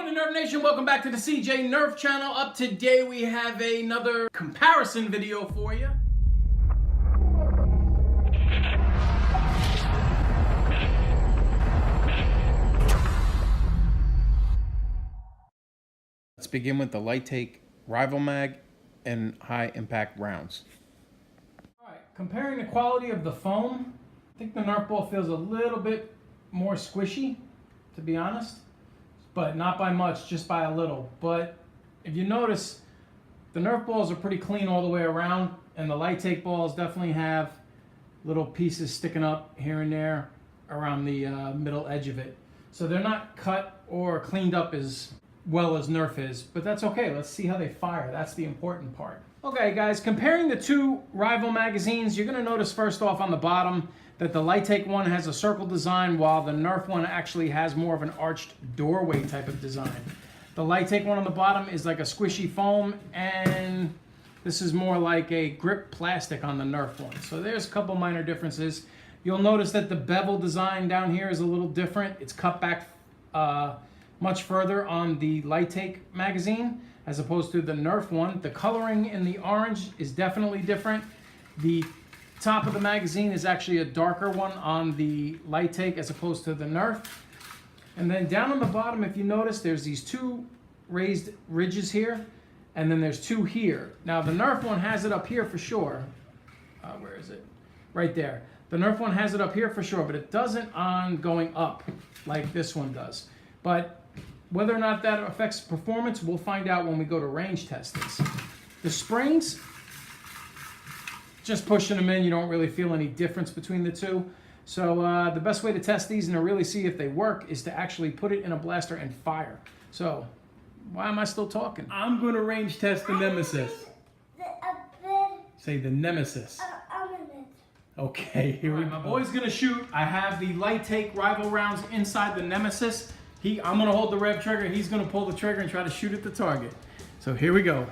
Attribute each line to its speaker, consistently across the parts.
Speaker 1: Morning Nerf Nation, welcome back to the CJ Nerf channel. Up today we have another comparison video for you. Let's begin with the Lightake Rival Mag and High Impact Rounds. Alright, comparing the quality of the foam, I think the Nerf ball feels a little bit more squishy, to be honest. But not by much, just by a little. But if you notice, the Nerf balls are pretty clean all the way around, and the Lightake balls definitely have little pieces sticking up here and there around the middle edge of it. So they're not cut or cleaned up as well as Nerf is, but that's okay. Let's see how they fire. That's the important part. Okay guys, comparing the two rival magazines, you're gonna notice first off on the bottom that the Lightake one has a circle design while the Nerf one actually has more of an arched doorway type of design. The Lightake one on the bottom is like a squishy foam, and this is more like a grip plastic on the Nerf one. So there's a couple minor differences. You'll notice that the bevel design down here is a little different. It's cut back much further on the Lightake magazine as opposed to the Nerf one. The coloring in the orange is definitely different. The top of the magazine is actually a darker one on the Lightake as opposed to the Nerf. And then down on the bottom, if you notice, there's these two raised ridges here, and then there's two here. Now the Nerf one has it up here for sure. Where is it? Right there. The Nerf one has it up here for sure, but it doesn't on going up like this one does. But whether or not that affects performance, we'll find out when we go to range test this. The springs, just pushing them in, you don't really feel any difference between the two. So the best way to test these and to really see if they work is to actually put it in a blaster and fire. So why am I still talking? I'm going to range test the Nemesis. Say the Nemesis. Okay, here we go. My boy's going to shoot. I have the Lightake Rival Rounds inside the Nemesis. I'm going to hold the rev trigger. He's going to pull the trigger and try to shoot at the target. So here we go.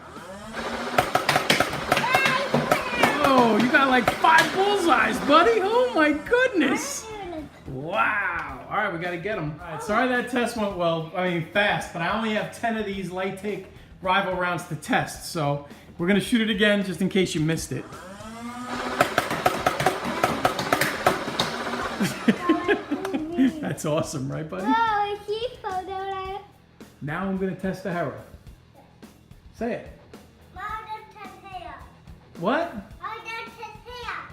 Speaker 1: Oh, you got like 5 bullseyes, buddy. Oh my goodness. Wow. All right, we got to get them. All right, sorry that test went fast, but I only have 10 of these Lightake Rival Rounds to test. So we're going to shoot it again just in case you missed it. That's awesome, right, buddy? Now I'm going to test the Hera. Say it. What?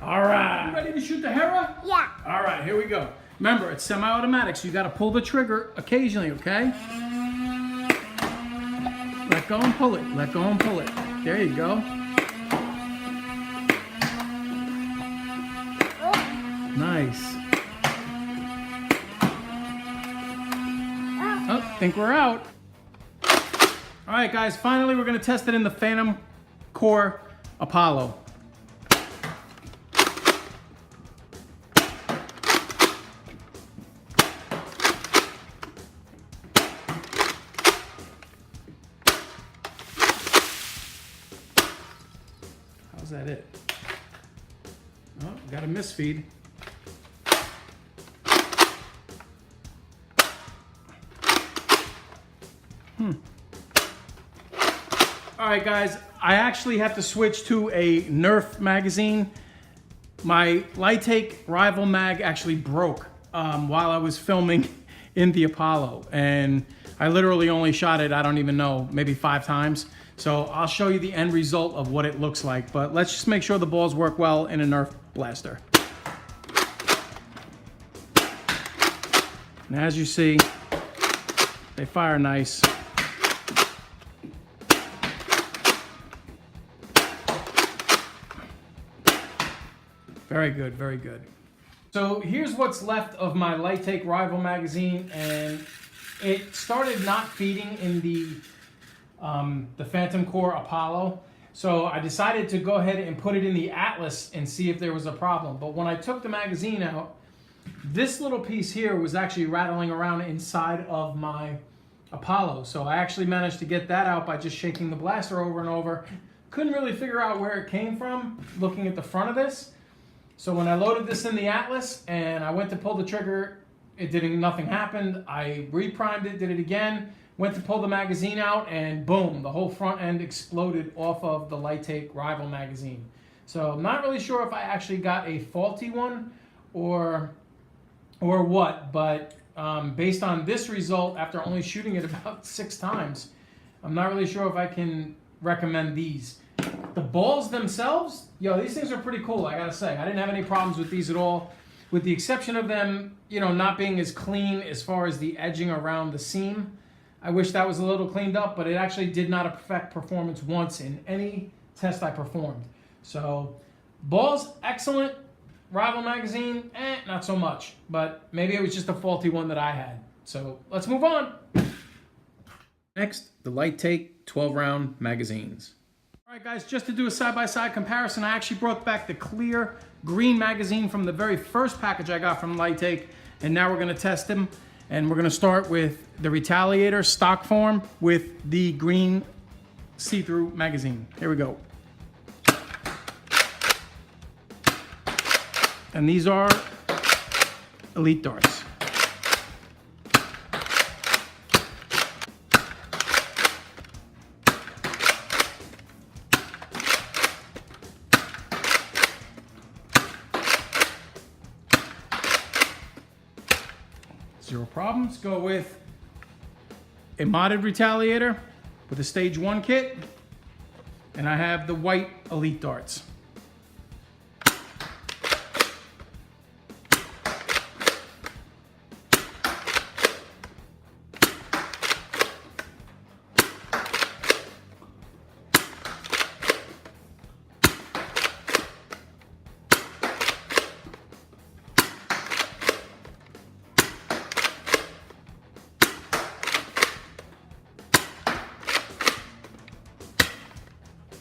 Speaker 1: All right. You ready to shoot the Hera?
Speaker 2: Yeah.
Speaker 1: All right, here we go. Remember, it's semi-automatic, so you got to pull the trigger occasionally, okay? Let go and pull it. Let go and pull it. There you go. Nice. Oh, I think we're out. All right, guys, finally we're going to test it in the Phantom Core Apollo. How's that it? Oh, got a misfeed. All right, guys, I actually have to switch to a Nerf magazine. My Lightake Rival Mag actually broke while I was filming in the Apollo, and I literally only shot it, I don't even know, maybe 5 times. So I'll show you the end result of what it looks like, but let's just make sure the balls work well in a Nerf blaster. And as you see, they fire nice. Very good, very good. So here's what's left of my Lightake Rival magazine, and it started not feeding in the Phantom Core Apollo. So I decided to go ahead and put it in the Atlas and see if there was a problem. But when I took the magazine out, this little piece here was actually rattling around inside of my Apollo. So I actually managed to get that out by just shaking the blaster over and over. Couldn't really figure out where it came from looking at the front of this. So when I loaded this in the Atlas and I went to pull the trigger, nothing happened. I reprimed it, did it again, Went to pull the magazine out, and boom, the whole front end exploded off of the Lightake Rival magazine. So I'm not really sure if I actually got a faulty one or what, but based on this result, after only shooting it about 6 times, I'm not really sure if I can recommend these. The balls themselves, yo, these things are pretty cool, I gotta say. I didn't have any problems with these at all, with the exception of them, you know, not being as clean as far as the edging around the seam. I wish that was a little cleaned up, but it actually did not affect performance once in any test I performed. So, balls, excellent. Rival magazine, not so much. But maybe it was just a faulty one that I had. So, let's move on. Next, the Lightake 12-round magazines. All right, guys, just to do a side-by-side comparison, I actually brought back the clear green magazine from the very first package I got from Lightake, and now we're going to test them. And we're going to start with the Retaliator stock form with the green see-through magazine. Here we go. And these are Elite darts. Zero problems. Go with a modded Retaliator with a stage 1 kit, and I have the white Elite darts.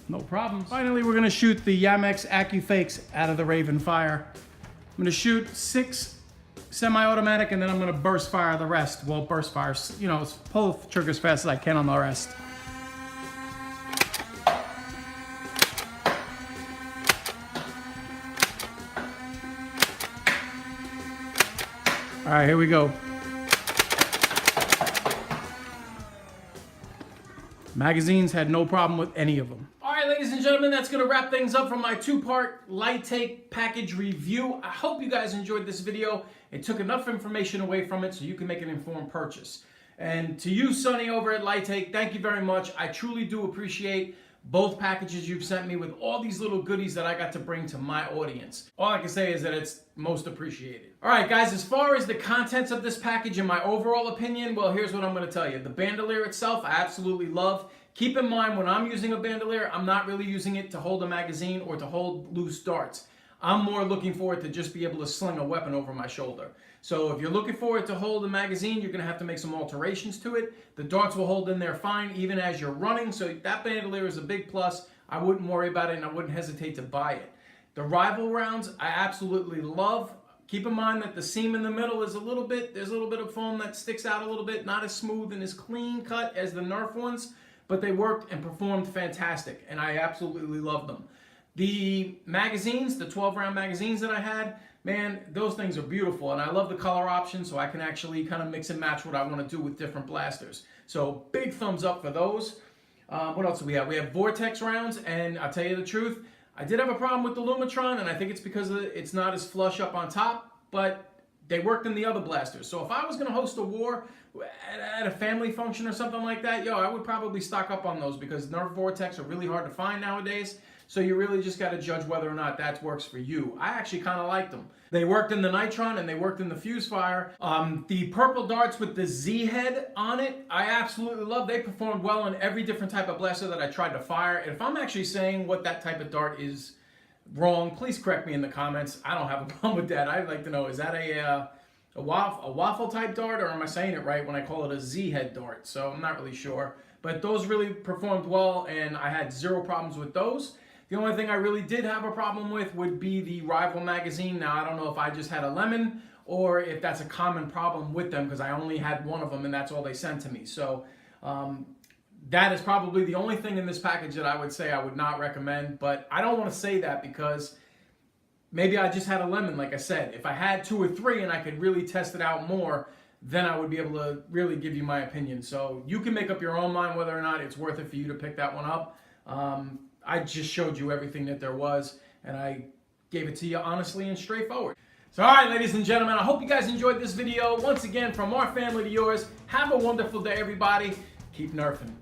Speaker 1: No problems. Finally, we're gonna shoot the Yamex AccuFakes out of the Raven Fire. I'm gonna shoot 6 semi-automatic, and then I'm gonna burst fire the rest. Well, burst fire, you know, pull the trigger as fast as I can on the rest. All right, here we go. Magazines had no problem with any of them. All right, ladies and gentlemen, that's going to wrap things up from my 2-part Lightake package review. I hope you guys enjoyed this video. It took enough information away from it so you can make an informed purchase. And to you, Sonny, over at Lightake, thank you very much. I truly do appreciate both packages you've sent me with all these little goodies that I got to bring to my audience. All I can say is that it's most appreciated. All right, guys, as far as the contents of this package and my overall opinion, well, here's what I'm going to tell you. The bandolier itself, I absolutely love. Keep in mind, when I'm using a bandolier, I'm not really using it to hold a magazine or to hold loose darts. I'm more looking for it to just be able to sling a weapon over my shoulder. So if you're looking for it to hold a magazine, you're going to have to make some alterations to it. The darts will hold in there fine even as you're running, so that bandolier is a big plus. I wouldn't worry about it, and I wouldn't hesitate to buy it. The Rival rounds, I absolutely love. Keep in mind that the seam in the middle is there's a little bit of foam that sticks out a little bit, not as smooth and as clean cut as the Nerf ones, but they worked and performed fantastic, and I absolutely love them. The magazines, the 12-round magazines that I had, man, those things are beautiful, and I love the color option, so I can actually kind of mix and match what I want to do with different blasters. So big thumbs up for those. What else do we have? We have Vortex Rounds, and I'll tell you the truth, I did have a problem with the Lumitron, and I think it's because it's not as flush up on top, but they worked in the other blasters. So if I was going to host a war at a family function or something like that, I would probably stock up on those, because Nerf Vortex are really hard to find nowadays. So you really just got to judge whether or not that works for you. I actually kind of liked them. They worked in the Nitron and they worked in the Fuse Fire. The purple darts with the Z head on it, I absolutely love. They performed well on every different type of blaster that I tried to fire. And if I'm actually saying what that type of dart is wrong, please correct me in the comments. I don't have a problem with that. I'd like to know, is that a waffle type dart, or am I saying it right when I call it a Z head dart? So I'm not really sure. But those really performed well, and I had zero problems with those. The only thing I really did have a problem with would be the Rival magazine. Now, I don't know if I just had a lemon or if that's a common problem with them, because I only had one of them and that's all they sent to me. So that is probably the only thing in this package that I would say I would not recommend. But I don't want to say that because maybe I just had a lemon, like I said. If I had 2 or 3 and I could really test it out more, then I would be able to really give you my opinion. So you can make up your own mind whether or not it's worth it for you to pick that one up. I just showed you everything that there was, and I gave it to you honestly and straightforward. So all right, ladies and gentlemen, I hope you guys enjoyed this video. Once again, from our family to yours, have a wonderful day, everybody. Keep nerfing.